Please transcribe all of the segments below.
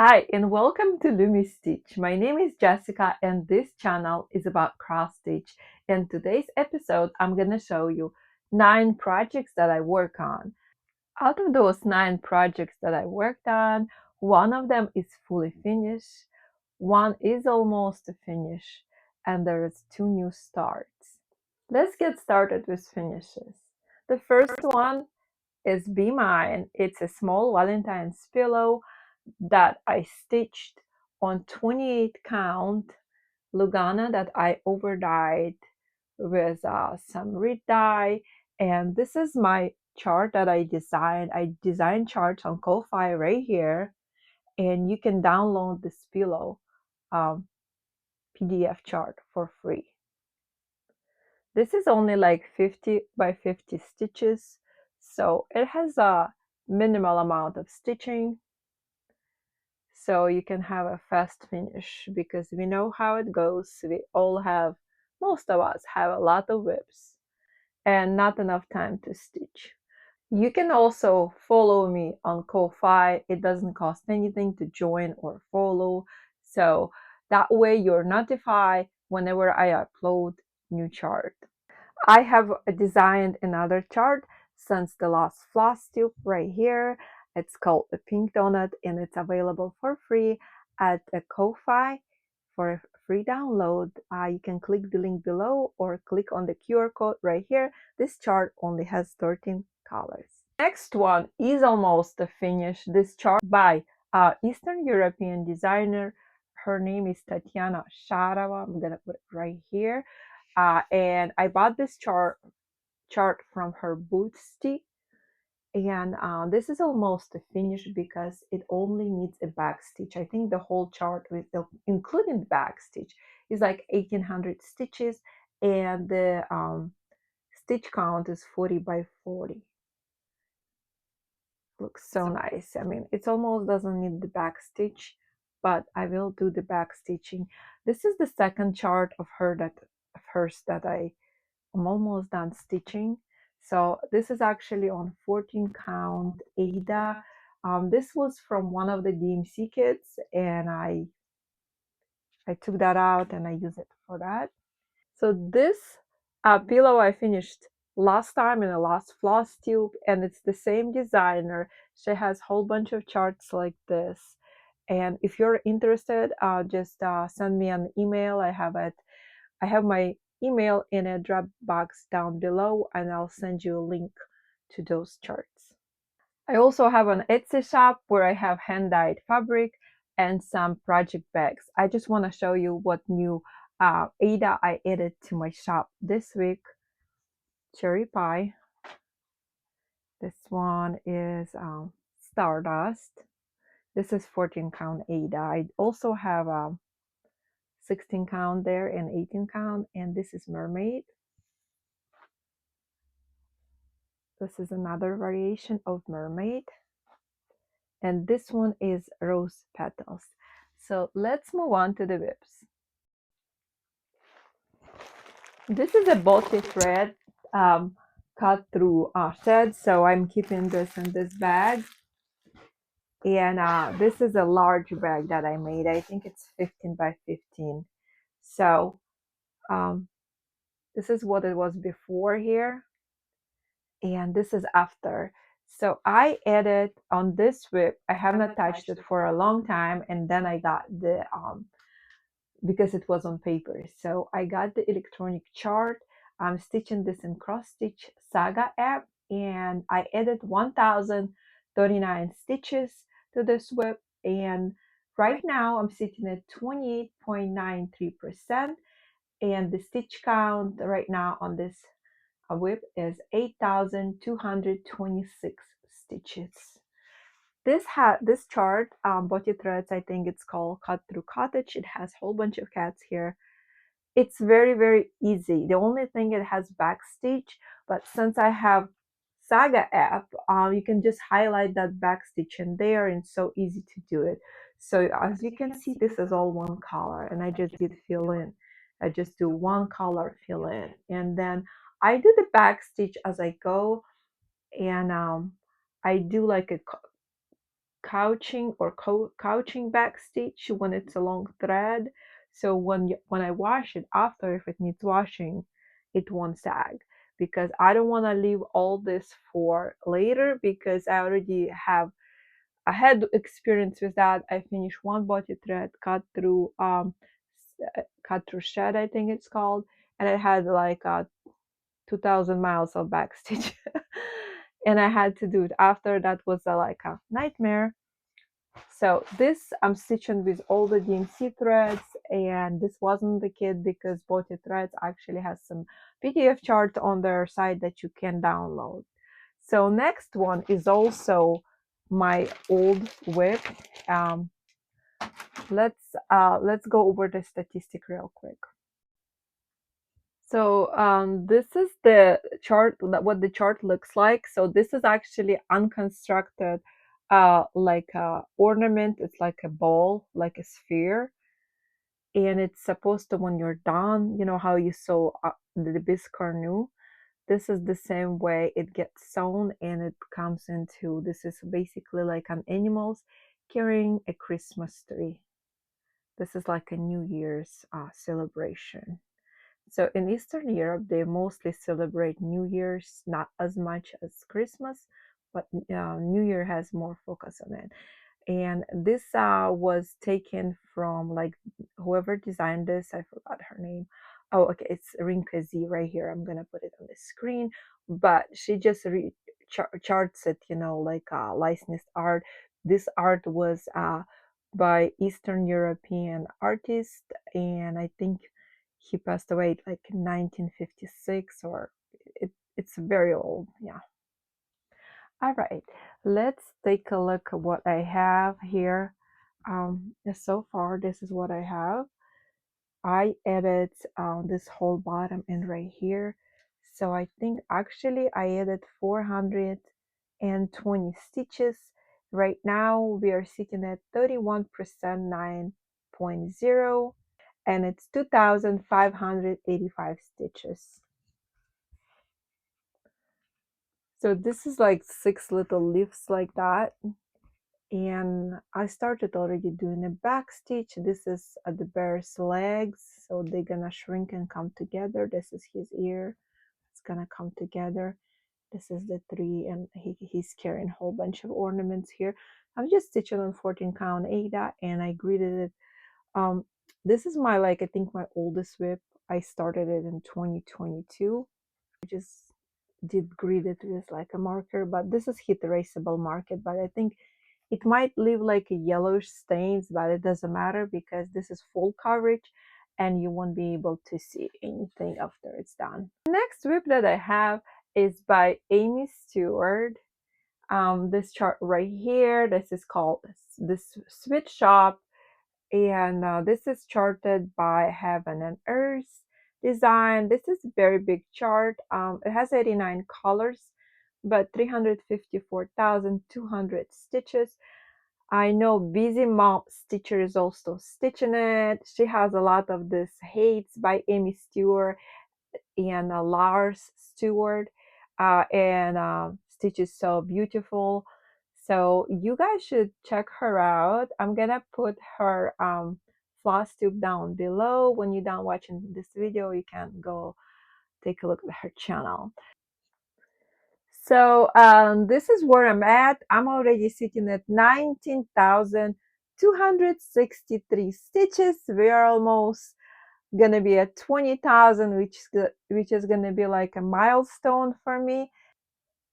Hi and welcome to Lumi.stitch. My name is Jessica and this channel is about cross stitch. In today's episode, I'm going to show you 9 projects that I work on. Out of those 9 projects that I worked on, one of them is fully finished, one is almost finished, and there's 2 new starts. Let's get started with finishes. The first one is Be Mine. It's a small Valentine's pillow that I stitched on 28 count Lugana that I over dyed with some red dye, and this is my chart that I designed. I designed charts on Ko-Fi right here, and you can download this pillow um, PDF chart for free. This is only like 50 by 50 stitches, so it has a minimal amount of stitching, so you can have a fast finish, because we know how it goes. We all have, most of us have a lot of whips and not enough time to stitch. You can also follow me on Ko-Fi. It doesn't cost anything to join or follow, so that way you're notified whenever I upload new chart. I have designed another chart since the last Flosstube right here. It's called the Pink Donut and it's available for free at a Ko-Fi for a free download. You can click the link below or click on the QR code right here. This chart only has 13 colors. Next one is almost finished. This chart by Eastern European designer. Her name is Tatiana Sharava. I'm gonna put it right here. And I bought this chart from her Bootsy, and this is almost finished because it only needs a back stitch. I think the whole chart, with including the back stitch, is like 1800 stitches, and the stitch count is 40 by 40. Looks so nice. I mean, it almost doesn't need the back stitch, but I will do the back stitching. This is the second chart of hers that I'm almost done stitching. So this is actually on 14 count Ada. This was from one of the DMC kits, and I took that out and I use it for that. So this pillow I finished last time in the last Flosstube, and it's the same designer. She has a whole bunch of charts like this. And if you're interested, just send me an email. I have my email in a drop box down below, and I'll send you a link to those charts. I also have an Etsy shop where I have hand-dyed fabric and some project bags. I just want to show you what new Ada I added to my shop this week. Cherry pie. This one is Stardust. This is 14 count Ada. I also have a 16 count there and 18 count, and this is Mermaid. This is another variation of Mermaid, and this one is Rose Petals. So let's move on to the whips. This is a botte thread cut through thread, so I'm keeping this in this bag. And this is a large bag that I made. I think it's 15 by 15. So this is what it was before here, and this is after. So I added on this whip, I haven't attached it for a long time, and then I got the because it was on paper, so I got the electronic chart. I'm stitching this in Cross Stitch Saga app, and I added 1039 stitches to this whip, and right now I'm sitting at 28.93%, and the stitch count right now on this whip is 8,226 stitches. This chart, Botti Threads, I think it's called Cut Through Cottage. It has a whole bunch of cats here. It's very, very easy. The only thing, it has back stitch, but since I have Saga app, you can just highlight that back stitch in there, and it's so easy to do it. So as you can see, this is all one color, and I just did fill in. I just do one color fill in, and then I do the back stitch as I go, and I do like a couching or couching back stitch when it's a long thread. So when I wash it after, if it needs washing, it won't sag, because I don't want to leave all this for later, because I had experience with that. I finished one body thread cut through shed, I think it's called, and it had like 2,000 miles of backstitch. And I had to do it after. That was like a nightmare. So this I'm stitching with all the DMC threads, and this wasn't the kit because Boti Threads actually has some PDF chart on their site that you can download. So next one is also my old whip. Um, let's go over the statistic real quick. So this is the chart, what the chart looks like. So this is actually unconstructed, like a ornament. It's like a ball, like a sphere, and it's supposed to, when you're done, you know how you sew the biscarnu. This is the same way it gets sewn, and it comes into, this is basically like an animals carrying a Christmas tree. This is like a New Year's celebration. So in Eastern Europe, they mostly celebrate New Year's, not as much as Christmas, but New Year has more focus on it. And this was taken from, like, whoever designed this, I forgot her name. Oh, okay, it's Rinka Z right here. I'm gonna put it on the screen, but she just charts it, you know, like licensed art. This art was by Eastern European artist, and I think he passed away like in 1956, or it's very old. Yeah. All right, let's take a look at what I have here. So far, this is what I have. I added this whole bottom and right here. So I think actually I added 420 stitches. Right now we are sitting at 31% 9.0, and it's 2,585 stitches. So this is like 6 little leaves like that. And I started already doing a back stitch. This is the bear's legs, so they're gonna shrink and come together. This is his ear, it's gonna come together. This is the tree, and he's carrying a whole bunch of ornaments here. I'm just stitching on 14 count Ada, and I gridded it. This is my, like, I think my oldest whip. I started it in 2022. I just did grid it with like a marker, but this is heat erasable marker, but I think it might leave like a yellowish stains, but it doesn't matter because this is full coverage and you won't be able to see anything after it's done. The next whip that I have is by Amy Stewart. This chart right here, this is called this Switch Shop, and this is charted by Heaven and Earth Design. This is a very big chart. It has 89 colors, but 354,200 stitches. I know Busy Mom Stitcher is also stitching it. She has a lot of this Hates by Amy Stewart and Lars Stewart, and Stitch is so beautiful. So you guys should check her out. I'm gonna put her Flosstube down below. When you're done watching this video, you can go take a look at her channel. So this is where I'm at. I'm already sitting at 19,263 stitches. We are almost gonna be at 20,000, which is gonna be like a milestone for me.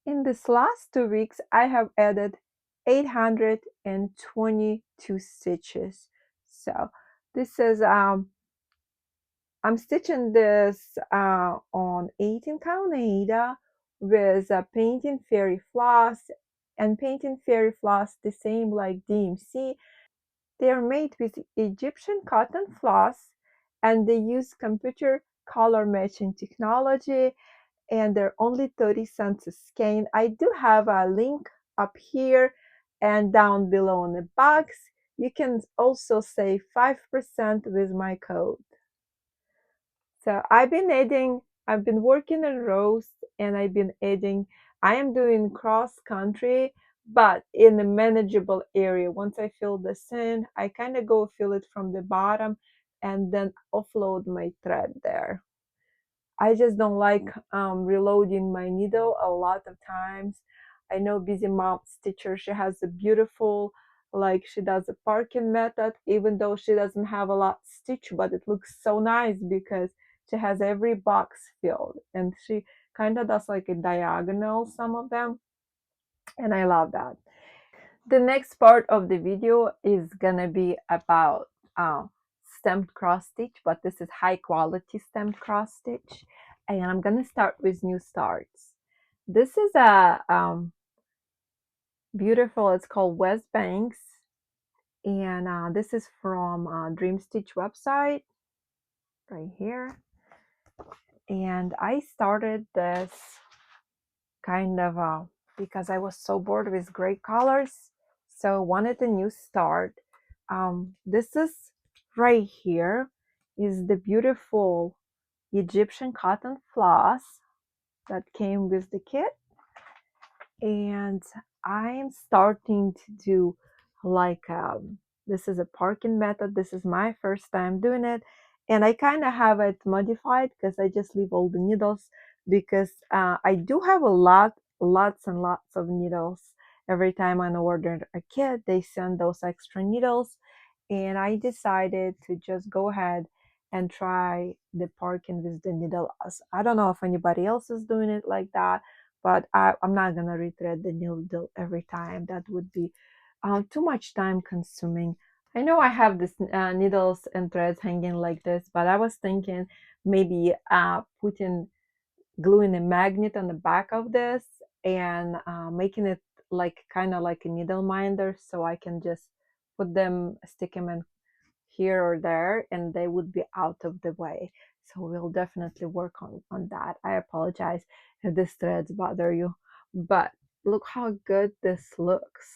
In this last 2 weeks, I have added 822 stitches. So this is I'm stitching this on 18 count Aida with painting fairy floss, and painting fairy floss the same like DMC. They are made with Egyptian cotton floss, and they use computer color matching technology, and they're only 30 cents a skein. I do have a link up here and down below in the box. You can also save 5% with my code. So I've been working in rows, and I've been adding, I am doing cross country, but in a manageable area. Once I fill this in, I kind of go fill it from the bottom and then offload my thread there. I just don't like reloading my needle a lot of times. I know Busy Mom Stitcher, she has a beautiful, like she does a parking method, even though she doesn't have a lot stitch, but it looks so nice because she has every box filled, and she kind of does like a diagonal, some of them, and I love that. The next part of the video is gonna be about stamped cross stitch, but this is high quality stamped cross stitch, and I'm gonna start with new starts. This is a beautiful, it's called West Banks, and this is from Dream Stitch website right here, and I started this kind of because I was so bored with gray colors, so wanted a new start. This is right here is the beautiful Egyptian cotton floss that came with the kit, and I'm starting to do like this is a parking method. This is my first time doing it, and I kind of have it modified because I just leave all the needles because I do have lots and lots of needles. Every time I order a kit, they send those extra needles, and I decided to just go ahead and try the parking with the needle. I don't know if anybody else is doing it like that, but I'm not gonna retread the needle every time. That would be too much time consuming. I know I have this needles and threads hanging like this, but I was thinking maybe putting gluing a magnet on the back of this and making it like kind of like a needle minder, so I can just put them, stick them in here or there, and they would be out of the way. So we'll definitely work on that. I apologize if this threads bother you, but look how good this looks.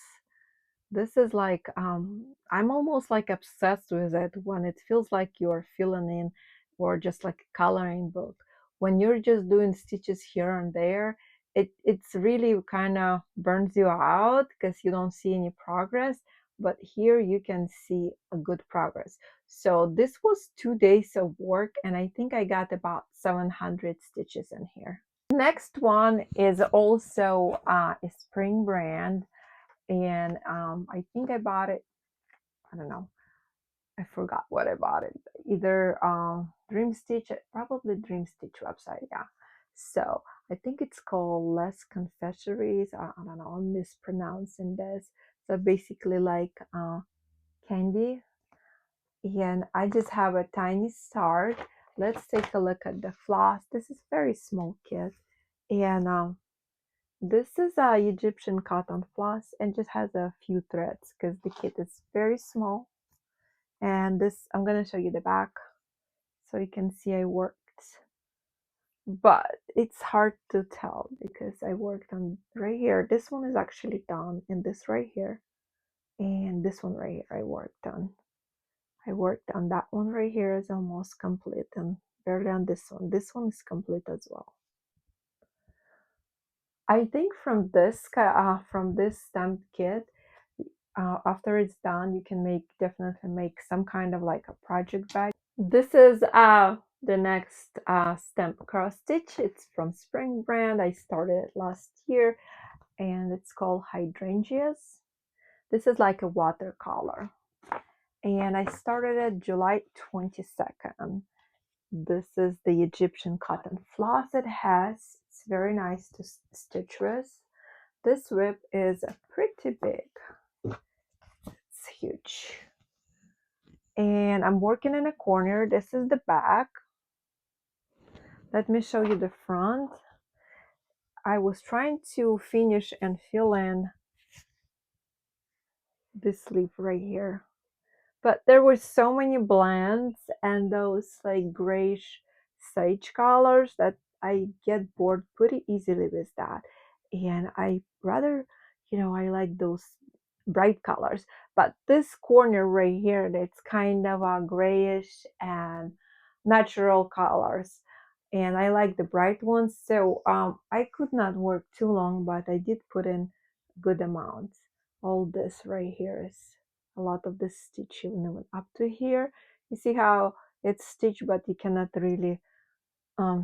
This is like I'm almost like obsessed with it when it feels like you're filling in or just like a coloring book. When you're just doing stitches here and there, it's really kind of burns you out because you don't see any progress, but here you can see a good progress. So this was 2 days of work, and I think I got about 700 stitches in here. Next one is also a spring brand, and I think I bought it, I don't know, I forgot what I bought it, either Dream Stitch, probably Dream Stitch website, yeah. So I think it's called Less Confectionaries. I don't know, I'm mispronouncing this. So basically like candy, and I just have a tiny start. Let's take a look at the floss. This is very small kit, and this is a Egyptian cotton floss and just has a few threads because the kit is very small. And this, I'm going to show you the back so you can see I worked. But it's hard to tell because I worked on right here. This one is actually done, and this right here. And this one right here I worked on. I worked on that one right here is almost complete, and barely on this one. This one is complete as well. I think from this stamped kit, after it's done, you can definitely make some kind of like a project bag. This is the next stamp cross stitch. It's from Spring brand. I started it last year, and it's called Hydrangeas. This is like a watercolor, and I started it July 22nd. This is the Egyptian cotton floss it has. It's very nice to stitch with. This whip is pretty big. It's huge. And I'm working in a corner. This is the back. Let me show you the front. I was trying to finish and fill in this sleeve right here, but there were so many blends and those like grayish sage colors that I get bored pretty easily with that, and I rather, I like those bright colors. But this corner right here, that's kind of a grayish and natural colors, and I like the bright ones. So I could not work too long, but I did put in good amount. All this right here is a lot of the stitch even up to here. You see how it's stitched, but you cannot really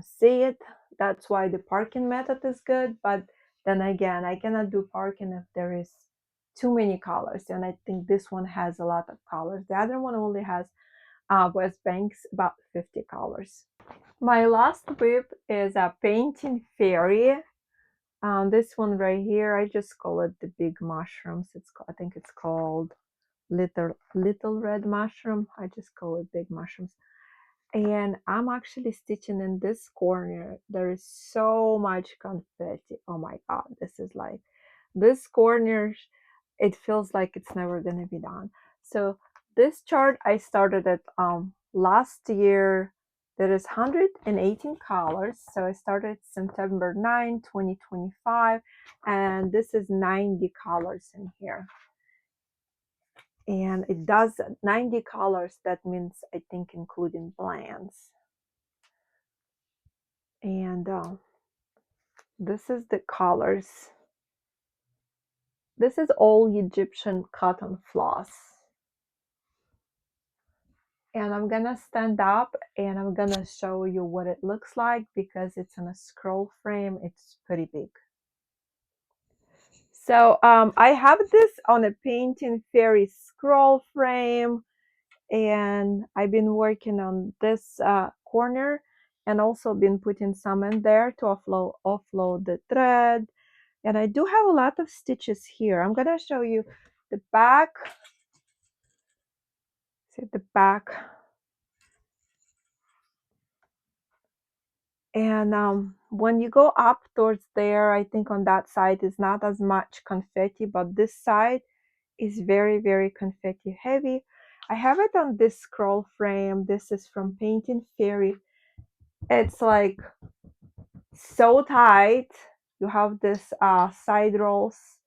see it. That's why the parking method is good. But then again, I cannot do parking if there is too many colors, and I think this one has a lot of colors. The other one only has West Banks about 50 colors. My last whip is a painting fairy. This one right here, I just call it the big mushrooms. I think it's called little red mushroom. I just call it big mushrooms. And I'm actually stitching in this corner. There is so much confetti. Oh my god, this is like this corner, it feels like it's never gonna be done. So this chart I started it last year. There is 118 colors. So I started September 9, 2025, and this is 90 colors in here. And it does 90 colors. That means I think including blends. And this is the colors. This is all Egyptian cotton floss. And I'm gonna stand up and I'm gonna show you what it looks like because it's in a scroll frame. It's pretty big. So I have this on a painting fairy scroll frame, and I've been working on this corner and also been putting some in there to offload the thread. And I do have a lot of stitches here. I'm gonna show you the back. See the back. And when you go up towards there, I think on that side is not as much confetti, but this side is very, very confetti heavy. I have it on this scroll frame. This is from Painting Fairy. It's like so tight. You have this side rolls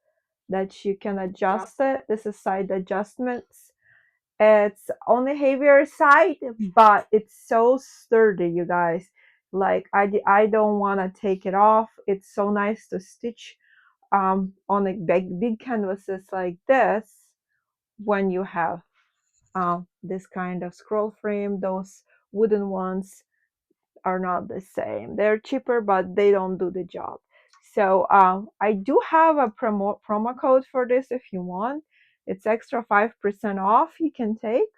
that you can adjust it. This is side adjustments. It's on the heavier side, but it's so sturdy, you guys. Like I don't want to take it off. It's so nice to stitch on a big canvases like this when you have this kind of scroll frame. Those wooden ones are not the same. They're cheaper, but they don't do the job. So I do have a promo code for this if you want. It's extra 5% off you can take,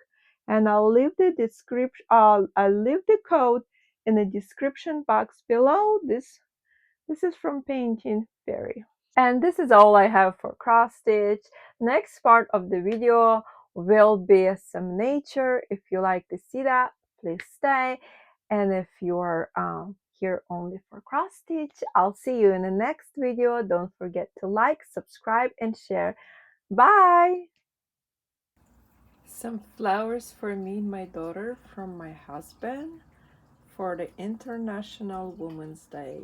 and I'll leave the description. I'll leave the code in the description box below. This is from Painting Fairy. And this is all I have for cross stitch. Next part of the video will be some nature. If you like to see that, please stay. And if you're here only for cross stitch, I'll see you in the next video. Don't forget to like, subscribe, and share. Bye! Some flowers for me and my daughter from my husband for the International Women's Day.